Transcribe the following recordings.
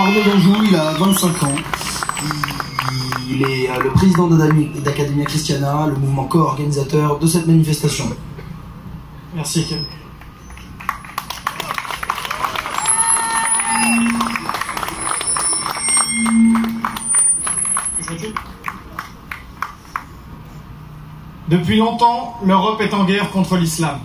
Arnaud Danjou, il a 25 ans. Il est le président d'Academia Christiana, le mouvement co-organisateur de cette manifestation. Merci. Depuis longtemps, l'Europe est en guerre contre l'islam.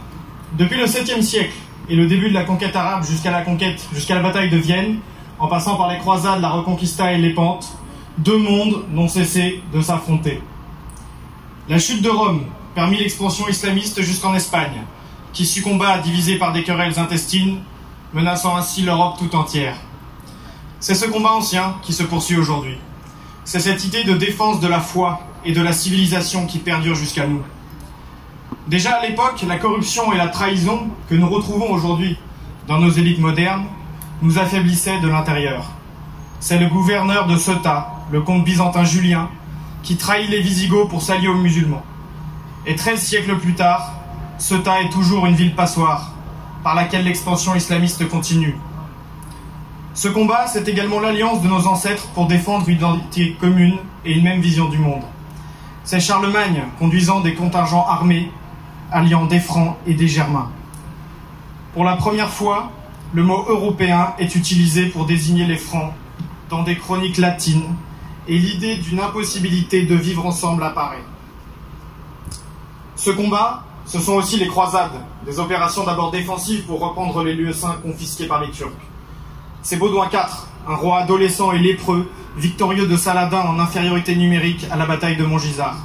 Depuis le 7e siècle et le début de la conquête arabe jusqu'à la bataille de Vienne, en passant par les croisades, la Reconquista et les Pentes, deux mondes n'ont cessé de s'affronter. La chute de Rome permit l'expansion islamiste jusqu'en Espagne, qui succomba à diviser par des querelles intestines, menaçant ainsi l'Europe tout entière. C'est ce combat ancien qui se poursuit aujourd'hui. C'est cette idée de défense de la foi et de la civilisation qui perdure jusqu'à nous. Déjà à l'époque, la corruption et la trahison que nous retrouvons aujourd'hui dans nos élites modernes nous affaiblissaient de l'intérieur. C'est le gouverneur de Ceuta, le comte byzantin Julien, qui trahit les Visigoths pour s'allier aux musulmans. Et 13 siècles plus tard, Ceuta est toujours une ville passoire, par laquelle l'expansion islamiste continue. Ce combat, c'est également l'alliance de nos ancêtres pour défendre une identité commune et une même vision du monde. C'est Charlemagne conduisant des contingents armés, alliant des Francs et des Germains. Pour la première fois, le mot européen est utilisé pour désigner les Francs dans des chroniques latines et l'idée d'une impossibilité de vivre ensemble apparaît. Ce combat, ce sont aussi les croisades, des opérations d'abord défensives pour reprendre les lieux saints confisqués par les Turcs. C'est Baudouin IV, un roi adolescent et lépreux, victorieux de Saladin en infériorité numérique à la bataille de Montgisard.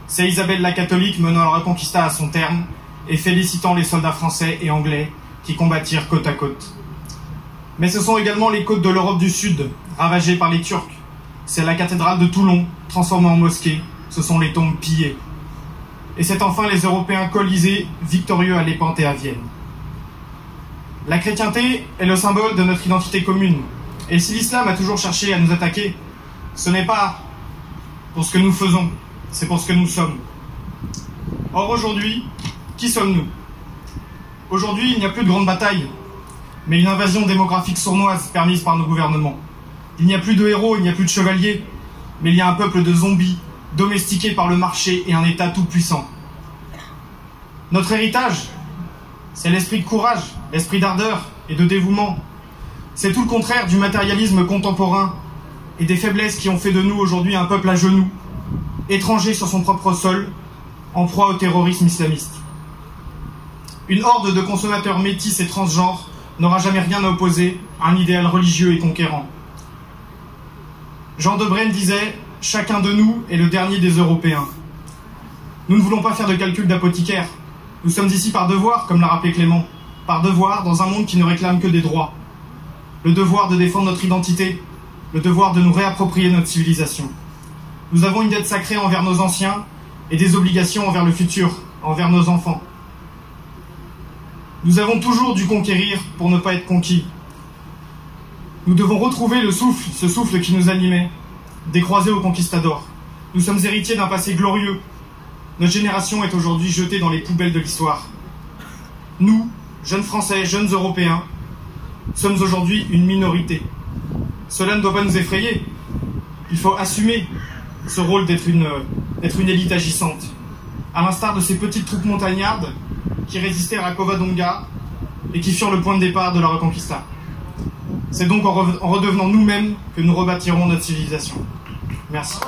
C'est Isabelle la catholique menant la Reconquista à son terme et félicitant les soldats français et anglais qui combattirent côte à côte. Mais ce sont également les côtes de l'Europe du Sud, ravagées par les Turcs. C'est la cathédrale de Toulon, transformée en mosquée. Ce sont les tombes pillées. Et c'est enfin les Européens colisés, victorieux à Lépante et à Vienne. La chrétienté est le symbole de notre identité commune. Et si l'islam a toujours cherché à nous attaquer, ce n'est pas pour ce que nous faisons, c'est pour ce que nous sommes. Or aujourd'hui, qui sommes-nous? Aujourd'hui, il n'y a plus de grande bataille, mais une invasion démographique sournoise permise par nos gouvernements. Il n'y a plus de héros, il n'y a plus de chevaliers, mais il y a un peuple de zombies, domestiqués par le marché et un État tout-puissant. Notre héritage, c'est l'esprit de courage, l'esprit d'ardeur et de dévouement. C'est tout le contraire du matérialisme contemporain et des faiblesses qui ont fait de nous aujourd'hui un peuple à genoux, étranger sur son propre sol, en proie au terrorisme islamiste. Une horde de consommateurs métis et transgenres n'aura jamais rien à opposer à un idéal religieux et conquérant. Jean Debrenne disait « Chacun de nous est le dernier des Européens ». Nous ne voulons pas faire de calcul d'apothicaire. Nous sommes ici par devoir, comme l'a rappelé Clément, par devoir dans un monde qui ne réclame que des droits. Le devoir de défendre notre identité, le devoir de nous réapproprier notre civilisation. Nous avons une dette sacrée envers nos anciens et des obligations envers le futur, envers nos enfants. Nous avons toujours dû conquérir pour ne pas être conquis. Nous devons retrouver le souffle, ce souffle qui nous animait, des croisés aux conquistadors. Nous sommes héritiers d'un passé glorieux. Notre génération est aujourd'hui jetée dans les poubelles de l'histoire. Nous, jeunes Français, jeunes Européens, sommes aujourd'hui une minorité. Cela ne doit pas nous effrayer. Il faut assumer ce rôle d'être une élite agissante, à l'instar de ces petites troupes montagnardes qui résistèrent à Covadonga et qui furent le point de départ de la Reconquista. C'est donc en redevenant nous-mêmes que nous rebâtirons notre civilisation. Merci.